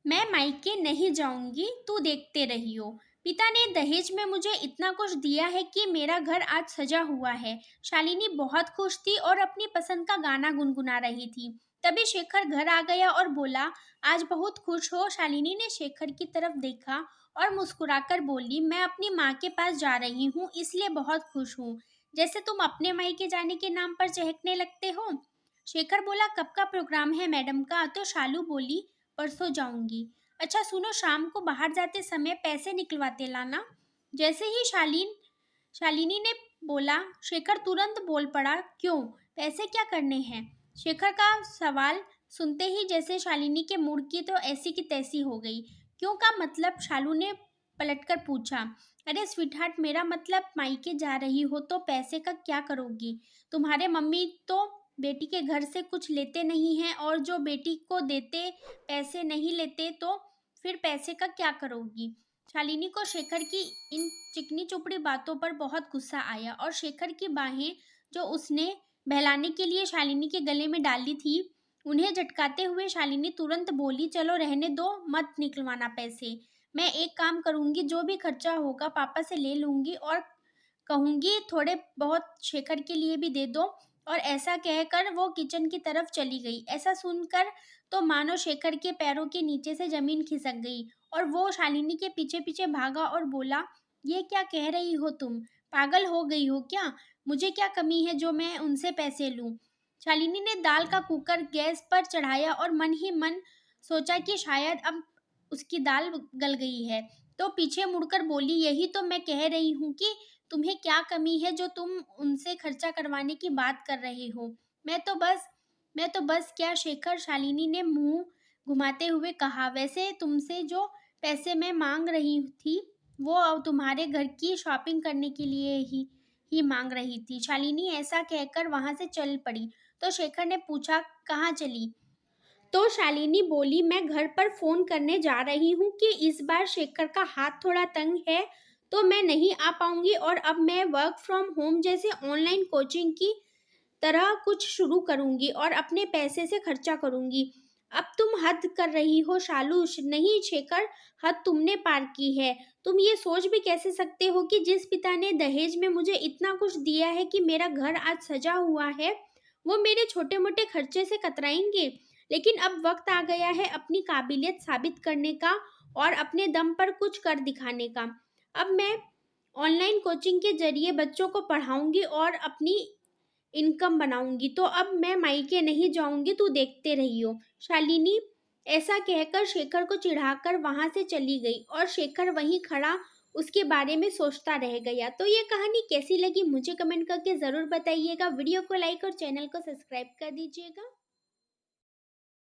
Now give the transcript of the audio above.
मैं मायके नहीं जाऊंगी, तू देखते रहियो। पिता ने दहेज में मुझे इतना कुछ दिया है कि मेरा घर आज सजा हुआ है। शालिनी बहुत खुश थी और अपनी पसंद का गाना गुनगुना रही थी। तभी शेखर घर आ गया और बोला, आज बहुत खुश हो? शालिनी ने शेखर की तरफ देखा और मुस्कुराकर बोली, मैं अपनी माँ के पास जा रही हूँ, इसलिए बहुत खुश हूँ। जैसे तुम अपने मायके जाने के नाम पर चहकने लगते हो। शेखर बोला, कब का प्रोग्राम है मैडम का? तो शालू बोली, परसों जाऊंगी। अच्छा सुनो, शाम को बाहर जाते समय पैसे निकलवाते लाना। जैसे ही शालिनी ने बोला, शेखर तुरंत बोल पड़ा, क्यों? पैसे क्या करने हैं? शेखर का सवाल सुनते ही जैसे शालिनी के मूड की तो ऐसी की तैसी हो गई। क्यों का मतलब? शालू ने पलटकर पूछा। अरे स्वीटहार्ट, मेरा मतलब मायके जा रही हो तो पैसे का क्या करोगी? तुम्हारे मम्मी तो बेटी के घर से कुछ लेते नहीं हैं, और जो बेटी को देते पैसे नहीं लेते, तो फिर पैसे का क्या करोगी? शालिनी को शेखर की इन चिकनी चुपड़ी बातों पर बहुत गुस्सा आया और शेखर की बाहें जो उसने बहलाने के लिए शालिनी के गले में डाली थी, उन्हें झटकाते हुए शालिनी तुरंत बोली, चलो रहने दो, मत निकलवाना पैसे। मैं एक काम करूंगी, जो भी खर्चा होगा पापा से ले लूंगी और कहूंगी थोड़े बहुत शेखर के लिए भी दे दो। और ऐसा कहकर वो किचन की तरफ चली गई। ऐसा सुनकर तो मानो शेखर के पैरों के नीचे से जमीन खिसक गई और वो शालिनी के पीछे पीछे भागा और बोला, ये क्या कह रही हो तुम? पागल हो गई हो क्या? मुझे क्या कमी है जो मैं उनसे पैसे लूं? शालिनी ने दाल का कुकर गैस पर चढ़ाया और मन ही मन सोचा कि शायद अब उसकी दाल गल गई है। तो पीछे मुड़कर बोली, यही तो मैं कह रही हूँ कि तुम्हें क्या कमी है जो तुम उनसे खर्चा करवाने की बात कर रहे हो? मैं तो बस क्या शेखर? शालिनी ने मुंह घुमाते हुए कहा, वैसे तुमसे जो पैसे मैं मांग रही थी वो अब तुम्हारे घर की शॉपिंग करने के लिए ही मांग रही थी। शालिनी ऐसा कहकर वहां से चल पड़ी। तो शेखर ने पूछा, कहाँ चली? तो शालिनी बोली, मैं घर पर फोन करने जा रही हूँ कि इस बार शेखर का हाथ थोड़ा तंग है तो मैं नहीं आ पाऊंगी, और अब मैं वर्क फ्रॉम होम जैसे ऑनलाइन कोचिंग की तरह कुछ शुरू करूंगी और अपने पैसे से खर्चा करूंगी। अब तुम हद कर रही हो शालू। नहीं शेखर, हद तुमने पार की है। तुम ये सोच भी कैसे सकते हो कि जिस पिता ने दहेज में मुझे इतना कुछ दिया है कि मेरा घर आज सजा हुआ है, वो मेरे छोटे मोटे खर्चे से कतराएंगे? लेकिन अब वक्त आ गया है अपनी काबिलियत साबित करने का और अपने दम पर कुछ कर दिखाने का। अब मैं ऑनलाइन कोचिंग के जरिए बच्चों को पढ़ाऊंगी और अपनी इनकम बनाऊंगी। तो अब मैं मायके नहीं जाऊंगी, तू देखते रहियो। शालिनी ऐसा कहकर शेखर को चिढ़ाकर वहां से चली गई और शेखर वहीं खड़ा उसके बारे में सोचता रह गया। तो ये कहानी कैसी लगी मुझे कमेंट करके जरूर बताइएगा। वीडियो को लाइक और चैनल को सब्सक्राइब कर दीजिएगा।